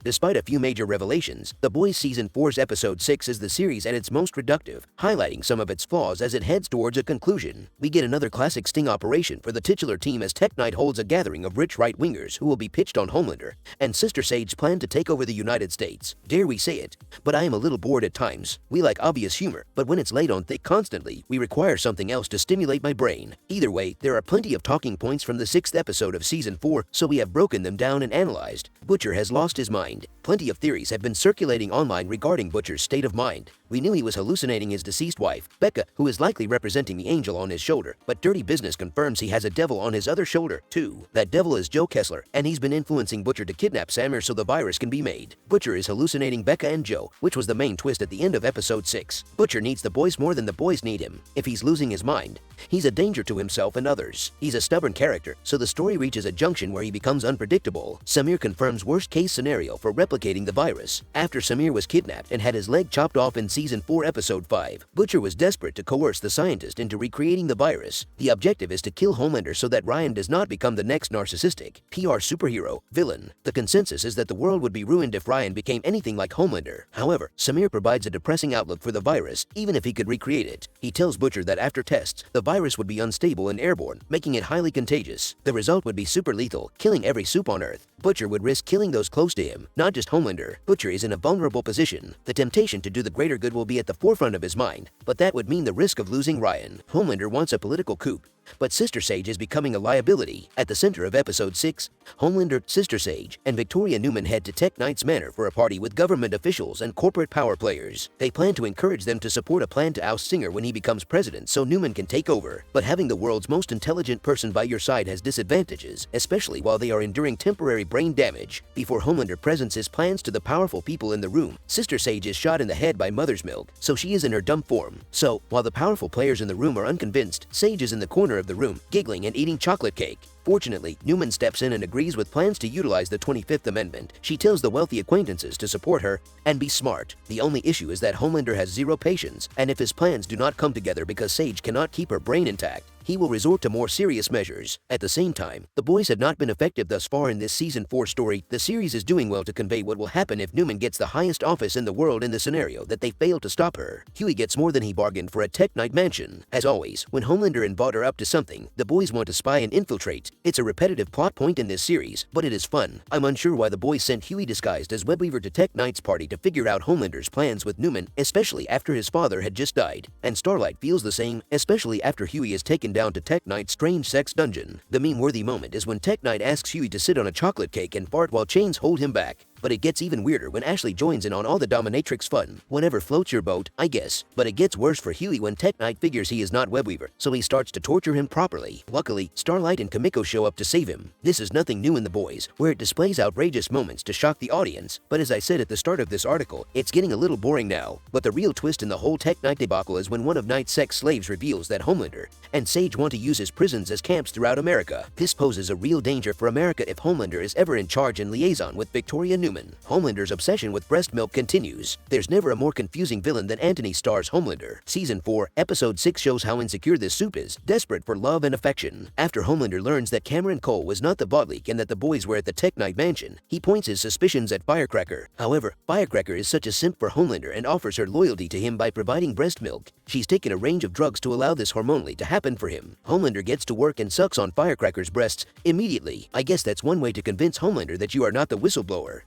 Despite a few major revelations, The Boys Season 4's Episode 6 is the series at its most reductive, highlighting some of its flaws as it heads towards a conclusion. We get another classic sting operation for the titular team as Tek Knight holds a gathering of rich right-wingers who will be pitched on Homelander and Sister Sage's plan to take over the United States. Dare we say it, but I am a little bored at times. We like obvious humor, but when it's laid on thick constantly, we require something else to stimulate my brain. Either way, there are plenty of talking points from the 6th episode of Season 4, so we have broken them down and analyzed. Butcher has lost his mind. Plenty of theories have been circulating online regarding Butcher's state of mind. We knew he was hallucinating his deceased wife, Becca, who is likely representing the angel on his shoulder, but Dirty Business confirms he has a devil on his other shoulder, too. That devil is Joe Kessler, and he's been influencing Butcher to kidnap Samir so the virus can be made. Butcher is hallucinating Becca and Joe, which was the main twist at the end of Episode 6. Butcher needs the boys more than the boys need him. If he's losing his mind, he's a danger to himself and others. He's a stubborn character, so the story reaches a junction where he becomes unpredictable. Samir confirms worst-case scenario for replicating the virus. After Samir was kidnapped and had his leg chopped off in Season 4, Episode 5, Butcher was desperate to coerce the scientist into recreating the virus. The objective is to kill Homelander so that Ryan does not become the next narcissistic, PR superhero villain. The consensus is that the world would be ruined if Ryan became anything like Homelander. However, Samir provides a depressing outlook for the virus, even if he could recreate it. He tells Butcher that after tests, the virus would be unstable and airborne, making it highly contagious. The result would be super lethal, killing every soup on Earth. Butcher would risk killing those close to him, not just Homelander. Butcher is in a vulnerable position. The temptation to do the greater good will be at the forefront of his mind, but that would mean the risk of losing Ryan. Homelander wants a political coup, but Sister Sage is becoming a liability. At the center of Episode 6, Homelander, Sister Sage, and Victoria Newman head to Tek Knight's manor for a party with government officials and corporate power players. They plan to encourage them to support a plan to oust Singer when he becomes president so Newman can take over. But having the world's most intelligent person by your side has disadvantages, especially while they are enduring temporary brain damage. Before Homelander presents his plans to the powerful people in the room, Sister Sage is shot in the head by Mother's Milk, so she is in her dumb form. So, while the powerful players in the room are unconvinced, Sage is in the corner of the room, giggling and eating chocolate cake. Fortunately, Newman steps in and agrees with plans to utilize the 25th Amendment. She tells the wealthy acquaintances to support her and be smart. The only issue is that Homelander has zero patience, and if his plans do not come together because Sage cannot keep her brain intact, he will resort to more serious measures. At the same time, the boys have not been effective thus far in this Season 4 story. The series is doing well to convey what will happen if Newman gets the highest office in the world in the scenario that they fail to stop her. Hughie gets more than he bargained for at Tek Knight Mansion. As always, when Homelander and Vought are up to something, the boys want to spy and infiltrate. It's a repetitive plot point in this series, but it is fun. I'm unsure why the boys sent Hughie disguised as Webweaver to Tek Knight's party to figure out Homelander's plans with Newman, especially after his father had just died. And Starlight feels the same, especially after Hughie is taken down to Tek Knight's strange sex dungeon. The meme-worthy moment is when Tek Knight asks Hughie to sit on a chocolate cake and fart while chains hold him back. But it gets even weirder when Ashley joins in on all the dominatrix fun. Whatever floats your boat, I guess. But it gets worse for Hughie when Tek Knight figures he is not Webweaver, so he starts to torture him properly. Luckily, Starlight and Kimiko show up to save him. This is nothing new in The Boys, where it displays outrageous moments to shock the audience. But as I said at the start of this article, it's getting a little boring now. But the real twist in the whole Tek Knight debacle is when one of Knight's sex slaves reveals that Homelander and Sage want to use his prisons as camps throughout America. This poses a real danger for America if Homelander is ever in charge and liaison with Victoria Newman. Homelander's obsession with breast milk continues. There's never a more confusing villain than Anthony Starr's Homelander. Season 4, Episode 6 shows how insecure this soup is, desperate for love and affection. After Homelander learns that Cameron Cole was not the bot leak and that the boys were at the Tek Knight Mansion, he points his suspicions at Firecracker. However, Firecracker is such a simp for Homelander and offers her loyalty to him by providing breast milk. She's taken a range of drugs to allow this hormonally to happen for him. Homelander gets to work and sucks on Firecracker's breasts immediately. I guess that's one way to convince Homelander that you are not the whistleblower.